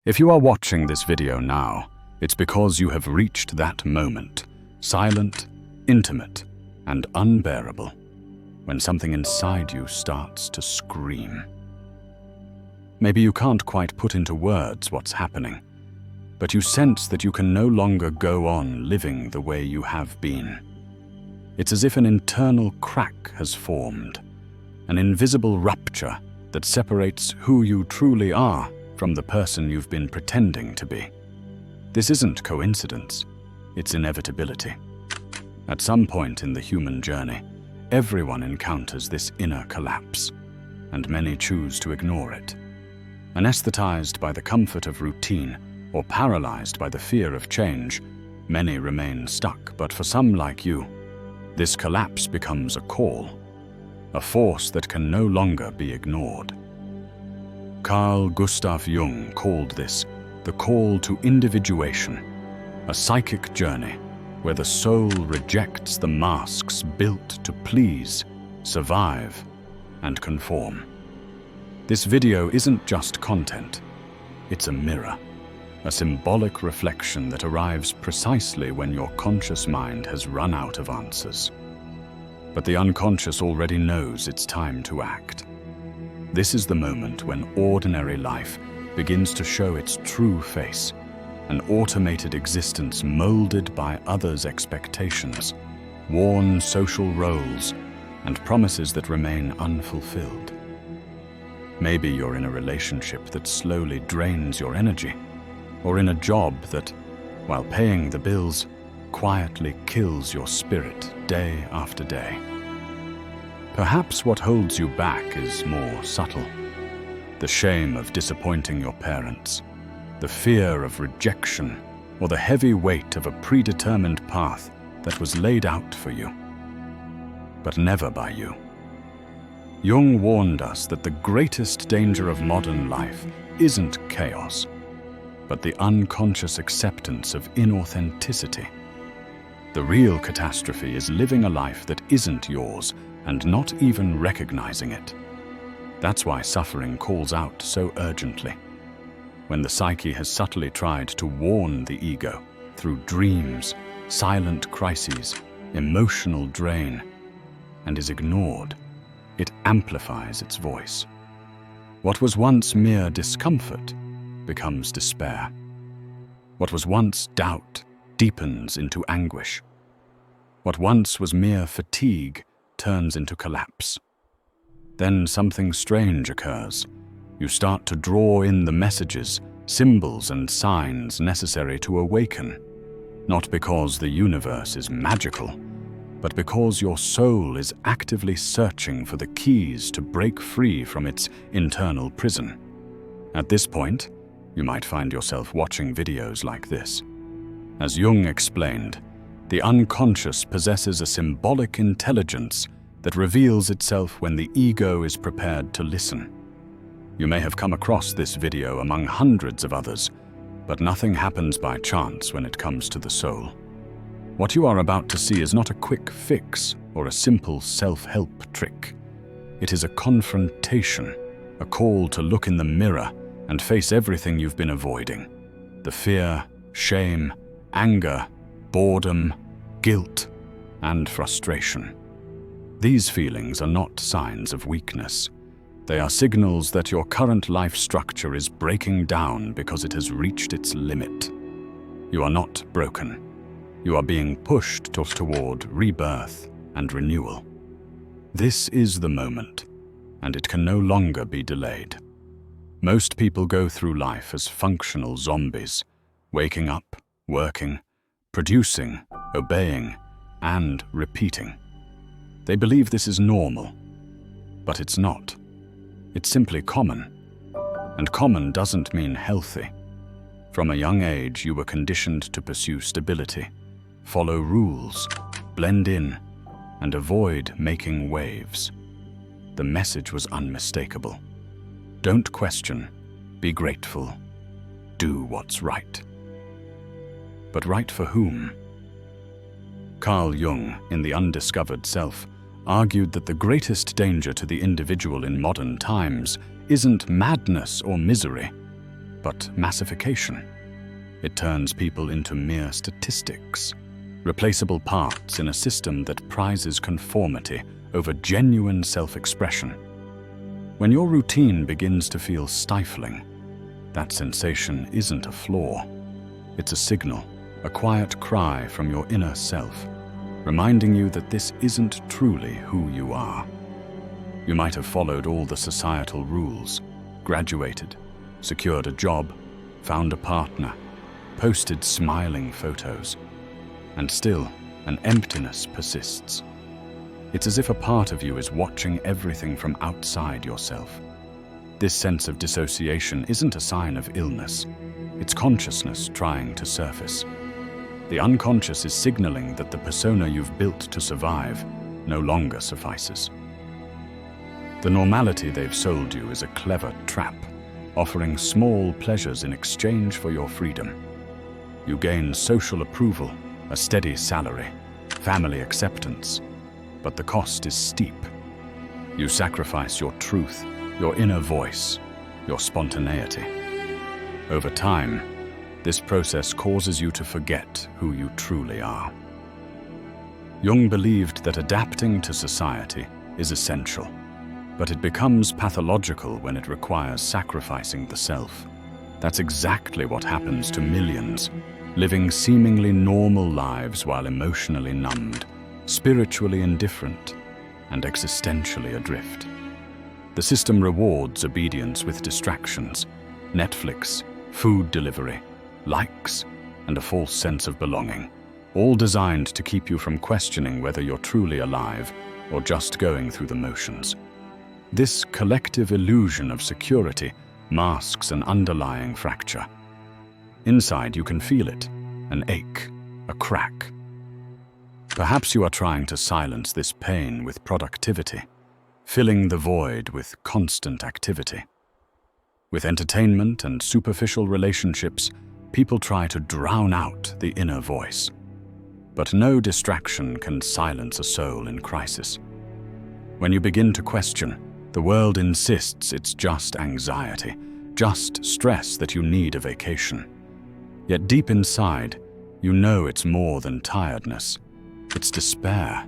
If you are watching this video now, it's because you have reached that moment, silent, intimate, and unbearable, when something inside you starts to scream. Maybe you can't quite put into words what's happening, but you sense that you can no longer go on living the way you have been. It's as if an internal crack has formed, an invisible rupture that separates who you truly are from the person you've been pretending to be. This isn't coincidence, it's inevitability. At some point in the human journey, everyone encounters this inner collapse, and many choose to ignore it. Anesthetized by the comfort of routine or paralyzed by the fear of change, many remain stuck, but for some like you, this collapse becomes a call, a force that can no longer be ignored. Carl Gustav Jung called this the call to individuation, a psychic journey where the soul rejects the masks built to please, survive, and conform. This video isn't just content, it's a mirror, a symbolic reflection that arrives precisely when your conscious mind has run out of answers. But the unconscious already knows it's time to act. This is the moment when ordinary life begins to show its true face, an automated existence molded by others' expectations, worn social roles, and promises that remain unfulfilled. Maybe you're in a relationship that slowly drains your energy, or in a job that, while paying the bills, quietly kills your spirit day after day. Perhaps what holds you back is more subtle. The shame of disappointing your parents, the fear of rejection, or the heavy weight of a predetermined path that was laid out for you, but never by you. Jung warned us that the greatest danger of modern life isn't chaos, but the unconscious acceptance of inauthenticity. The real catastrophe is living a life that isn't yours and not even recognizing it. That's why suffering calls out so urgently. When the psyche has subtly tried to warn the ego through dreams, silent crises, emotional drain, and is ignored, it amplifies its voice. What was once mere discomfort becomes despair. What was once doubt deepens into anguish. What once was mere fatigue turns into collapse. Then something strange occurs. You start to draw in the messages, symbols, and signs necessary to awaken, not because the universe is magical, but because your soul is actively searching for the keys to break free from its internal prison. At this point, you might find yourself watching videos like this. As Jung explained, the unconscious possesses a symbolic intelligence that reveals itself when the ego is prepared to listen. You may have come across this video among hundreds of others, but nothing happens by chance when it comes to the soul. What you are about to see is not a quick fix or a simple self-help trick. It is a confrontation, a call to look in the mirror and face everything you've been avoiding. The fear, shame, anger, boredom, guilt, and frustration. These feelings are not signs of weakness. They are signals that your current life structure is breaking down because it has reached its limit. You are not broken. You are being pushed toward rebirth and renewal. This is the moment, and it can no longer be delayed. Most people go through life as functional zombies, waking up, working, producing, obeying, and repeating. They believe this is normal, but it's not. It's simply common. And common doesn't mean healthy. From a young age, you were conditioned to pursue stability, follow rules, blend in, and avoid making waves. The message was unmistakable. Don't question, be grateful, do what's right. But right for whom? Carl Jung, in The Undiscovered Self, argued that the greatest danger to the individual in modern times isn't madness or misery, but massification. It turns people into mere statistics, replaceable parts in a system that prizes conformity over genuine self-expression. When your routine begins to feel stifling, that sensation isn't a flaw. It's a signal, a quiet cry from your inner self, reminding you that this isn't truly who you are. You might have followed all the societal rules, graduated, secured a job, found a partner, posted smiling photos, and still an emptiness persists. It's as if a part of you is watching everything from outside yourself. This sense of dissociation isn't a sign of illness. It's consciousness trying to surface. The unconscious is signaling that the persona you've built to survive no longer suffices. The normality they've sold you is a clever trap, offering small pleasures in exchange for your freedom. You gain social approval, a steady salary, family acceptance, but the cost is steep. You sacrifice your truth, your inner voice, your spontaneity. Over time, this process causes you to forget who you truly are. Jung believed that adapting to society is essential, but it becomes pathological when it requires sacrificing the self. That's exactly what happens to millions, living seemingly normal lives while emotionally numbed, spiritually indifferent, and existentially adrift. The system rewards obedience with distractions, Netflix, food delivery, likes, and a false sense of belonging, all designed to keep you from questioning whether you're truly alive or just going through the motions. This collective illusion of security masks an underlying fracture. Inside, you can feel it, an ache, a crack. Perhaps you are trying to silence this pain with productivity, filling the void with constant activity. With entertainment and superficial relationships, people try to drown out the inner voice. But no distraction can silence a soul in crisis. When you begin to question, the world insists it's just anxiety, just stress that you need a vacation. Yet deep inside, you know it's more than tiredness. It's despair.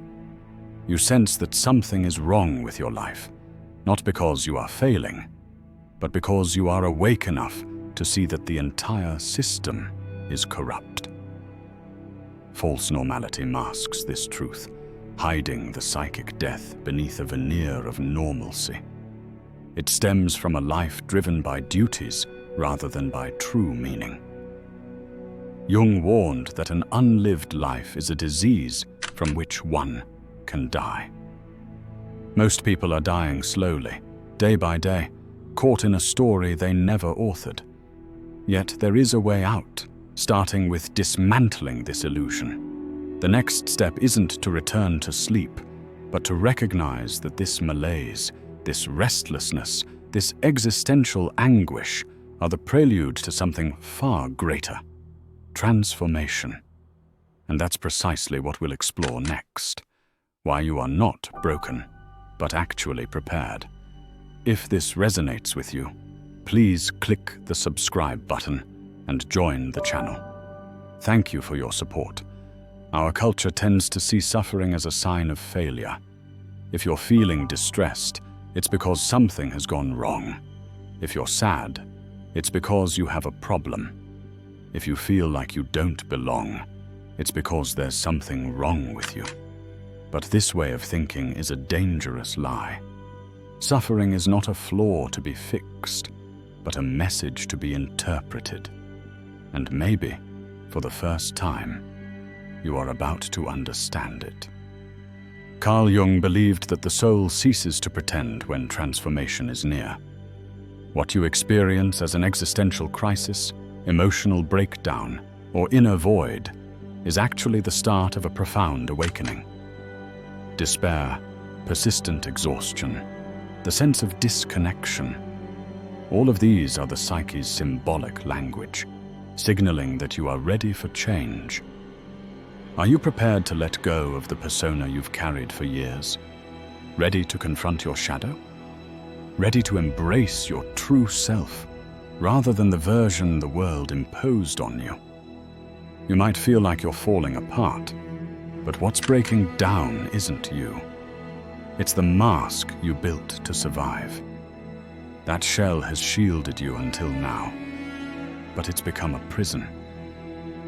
You sense that something is wrong with your life, not because you are failing, but because you are awake enough to see that the entire system is corrupt. False normality masks this truth, hiding the psychic death beneath a veneer of normalcy. It stems from a life driven by duties rather than by true meaning. Jung warned that an unlived life is a disease from which one can die. Most people are dying slowly, day by day, caught in a story they never authored. Yet there is a way out, starting with dismantling this illusion. The next step isn't to return to sleep, but to recognize that this malaise, this restlessness, this existential anguish are the prelude to something far greater: transformation. And that's precisely what we'll explore next. Why you are not broken, but actually prepared. If this resonates with you, please click the subscribe button and join the channel. Thank you for your support. Our culture tends to see suffering as a sign of failure. If you're feeling distressed, it's because something has gone wrong. If you're sad, it's because you have a problem. If you feel like you don't belong, it's because there's something wrong with you. But this way of thinking is a dangerous lie. Suffering is not a flaw to be fixed, but a message to be interpreted. And maybe, for the first time, you are about to understand it. Carl Jung believed that the soul ceases to pretend when transformation is near. What you experience as an existential crisis, emotional breakdown, or inner void is actually the start of a profound awakening. Despair, persistent exhaustion, the sense of disconnection, all of these are the psyche's symbolic language, signaling that you are ready for change. Are you prepared to let go of the persona you've carried for years? Ready to confront your shadow? Ready to embrace your true self, rather than the version the world imposed on you. You might feel like you're falling apart, but what's breaking down isn't you. It's the mask you built to survive. That shell has shielded you until now, but it's become a prison.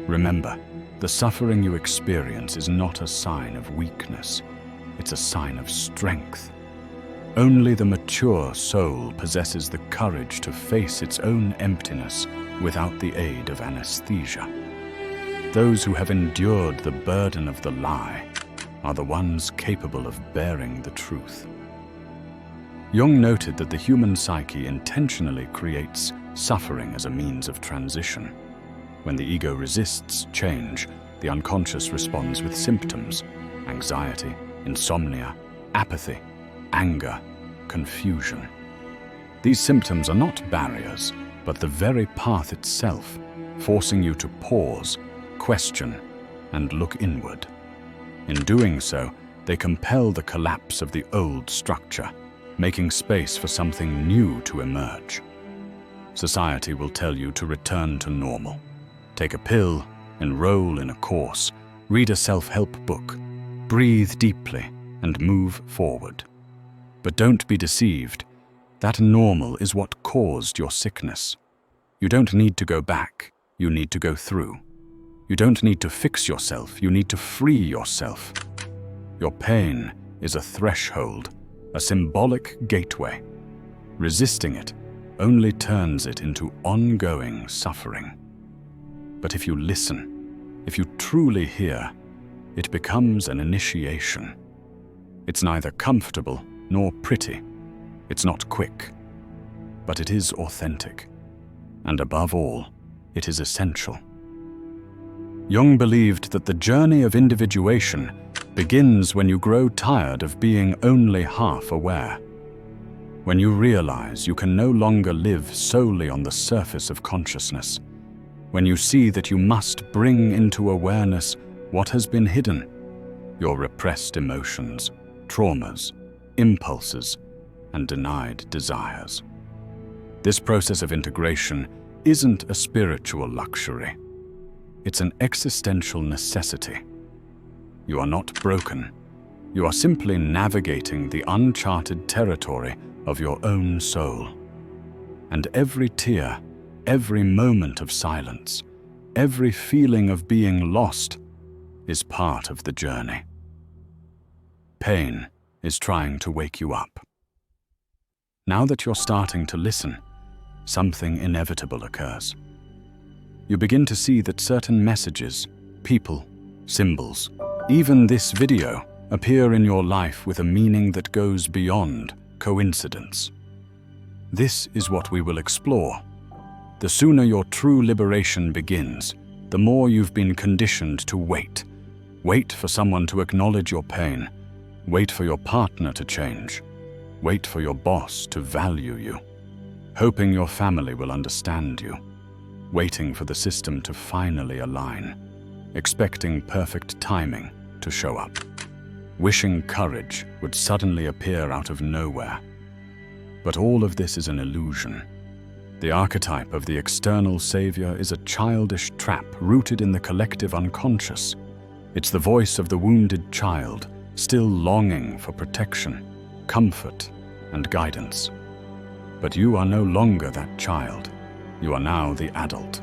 Remember, the suffering you experience is not a sign of weakness. It's a sign of strength. Only the mature soul possesses the courage to face its own emptiness without the aid of anesthesia. Those who have endured the burden of the lie are the ones capable of bearing the truth. Jung noted that the human psyche intentionally creates suffering as a means of transition. When the ego resists change, the unconscious responds with symptoms: anxiety, insomnia, apathy, anger, confusion. These symptoms are not barriers, but the very path itself, forcing you to pause, question, and look inward. In doing so, they compel the collapse of the old structure, making space for something new to emerge. Society will tell you to return to normal. Take a pill, enroll in a course, read a self-help book, breathe deeply, and move forward. But don't be deceived. That normal is what caused your sickness. You don't need to go back, you need to go through. You don't need to fix yourself, you need to free yourself. Your pain is a threshold, a symbolic gateway. Resisting it only turns it into ongoing suffering. But if you listen, if you truly hear, it becomes an initiation. It's neither comfortable nor pretty. It's not quick, but it is authentic. And above all, it is essential. Jung believed that the journey of individuation begins when you grow tired of being only half aware. When you realize you can no longer live solely on the surface of consciousness. When you see that you must bring into awareness what has been hidden, your repressed emotions, traumas, impulses, and denied desires. This process of integration isn't a spiritual luxury. It's an existential necessity. You are not broken. You are simply navigating the uncharted territory of your own soul. And every tear, every moment of silence, every feeling of being lost is part of the journey. Pain is trying to wake you up. Now that you're starting to listen, something inevitable occurs. You begin to see that certain messages, people, symbols, even this video, appear in your life with a meaning that goes beyond coincidence. This is what we will explore. The sooner your true liberation begins, the more you've been conditioned to wait. Wait for someone to acknowledge your pain. Wait for your partner to change. Wait for your boss to value you. Hoping your family will understand you. Waiting for the system to finally align. Expecting perfect timing to show up. Wishing courage would suddenly appear out of nowhere. But all of this is an illusion. The archetype of the external savior is a childish trap rooted in the collective unconscious. It's the voice of the wounded child, still longing for protection, comfort, and guidance. But you are no longer that child. You are now the adult.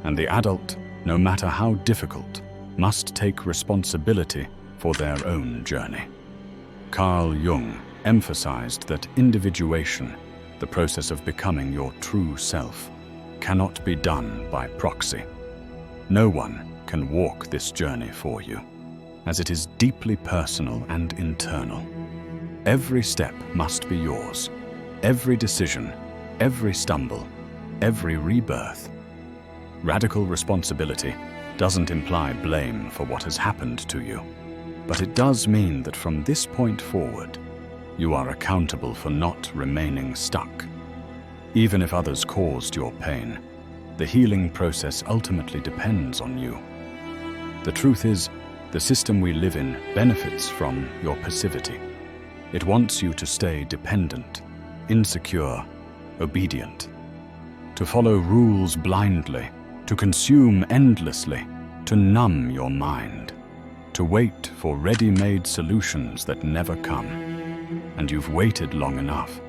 And the adult, no matter how difficult, must take responsibility for their own journey. Carl Jung emphasized that individuation, the process of becoming your true self, cannot be done by proxy. No one can walk this journey for you, as it is deeply personal and internal. Every step must be yours. Every decision, every stumble, every rebirth. Radical responsibility doesn't imply blame for what has happened to you, but it does mean that from this point forward, you are accountable for not remaining stuck. Even if others caused your pain, the healing process ultimately depends on you. The truth is, the system we live in benefits from your passivity. It wants you to stay dependent, insecure, obedient. to follow rules blindly, to consume endlessly, to numb your mind, to wait for ready-made solutions that never come. And you've waited long enough.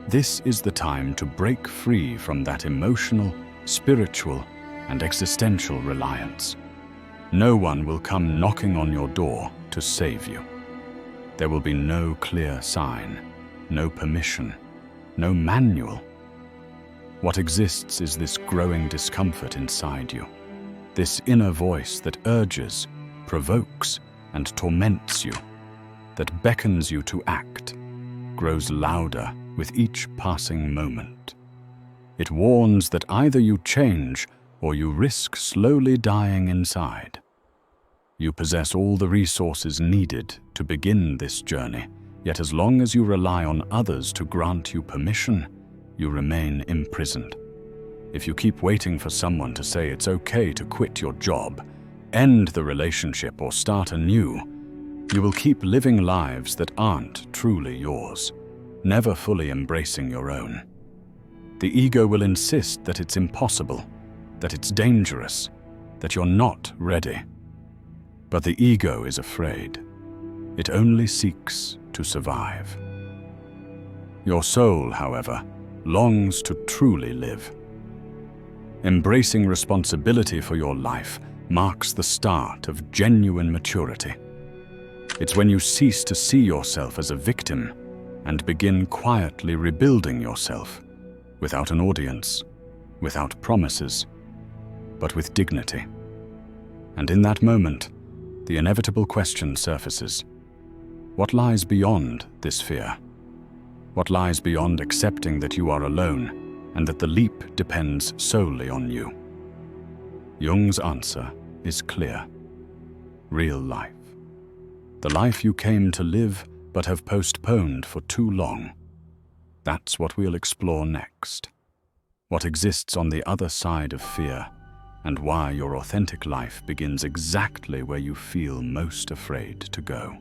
This is the time to break free from that emotional, spiritual, and existential reliance. No one will come knocking on your door to save you. There will be no clear sign, no permission, no manual. What exists is this growing discomfort inside you, this inner voice that urges, provokes, and torments you, that beckons you to act, grows louder with each passing moment. It warns that either you change or you risk slowly dying inside. You possess all the resources needed to begin this journey, yet as long as you rely on others to grant you permission, you remain imprisoned. If you keep waiting for someone to say it's okay to quit your job, end the relationship, or start anew, you will keep living lives that aren't truly yours, never fully embracing your own. The ego will insist that it's impossible, that it's dangerous, that you're not ready. But the ego is afraid. It only seeks to survive. Your soul, however, longs to truly live. Embracing responsibility for your life marks the start of genuine maturity. It's when you cease to see yourself as a victim and begin quietly rebuilding yourself, without an audience, without promises, but with dignity. And in that moment, the inevitable question surfaces. What lies beyond this fear? What lies beyond accepting that you are alone and that the leap depends solely on you? Jung's answer is clear. Real life. The life you came to live but have postponed for too long. That's what we'll explore next. What exists on the other side of fear, and why your authentic life begins exactly where you feel most afraid to go.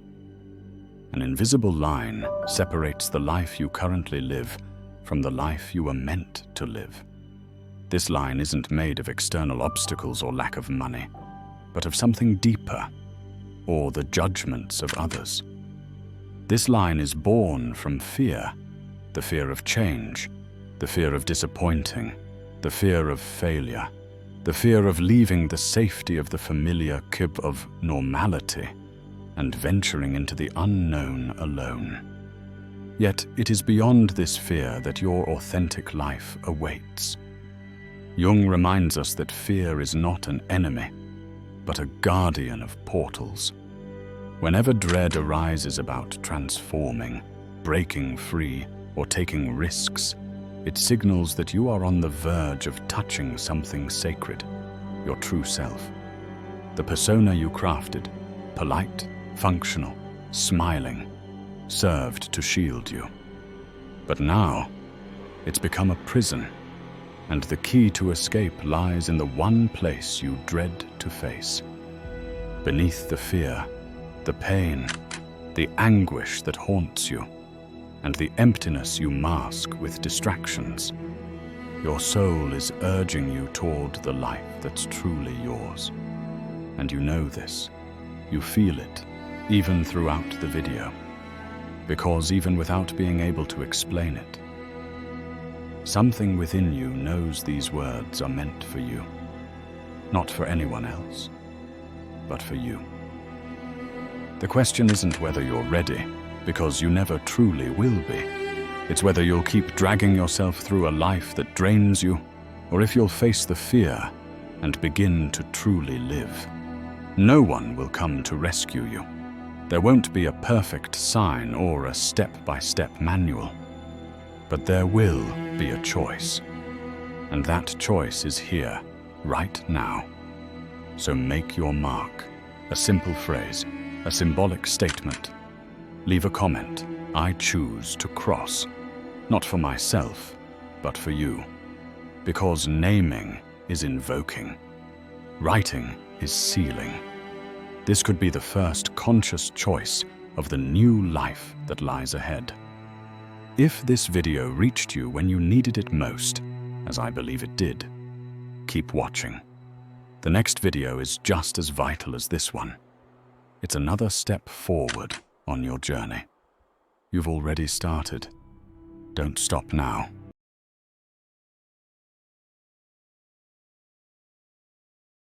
An invisible line separates the life you currently live from the life you were meant to live. This line isn't made of external obstacles or lack of money, but of something deeper, or the judgments of others. This line is born from fear, the fear of change, the fear of disappointing, the fear of failure, the fear of leaving the safety of the familiar cube of normality and venturing into the unknown alone. Yet it is beyond this fear that your authentic life awaits. Jung reminds us that fear is not an enemy, but a guardian of portals. Whenever dread arises about transforming, breaking free, or taking risks, it signals that you are on the verge of touching something sacred, your true self. The persona you crafted, polite, functional, smiling, served to shield you. But now, it's become a prison, and the key to escape lies in the one place you dread to face. Beneath the fear, the pain, the anguish that haunts you, and the emptiness you mask with distractions, your soul is urging you toward the life that's truly yours. And you know this. You feel it, even throughout the video. Because even without being able to explain it, something within you knows these words are meant for you. Not for anyone else, but for you. The question isn't whether you're ready, because you never truly will be. It's whether you'll keep dragging yourself through a life that drains you, or if you'll face the fear and begin to truly live. No one will come to rescue you. There won't be a perfect sign or a step-by-step manual. But there will be a choice. And that choice is here, right now. So make your mark. A simple phrase, a symbolic statement. Leave a comment. I choose to cross. Not for myself, but for you. Because naming is invoking. Writing is sealing. This could be the first conscious choice of the new life that lies ahead. If this video reached you when you needed it most, as I believe it did. Keep watching. The next video is just as vital as this one. It's another step forward on your journey. You've already started. Don't stop now.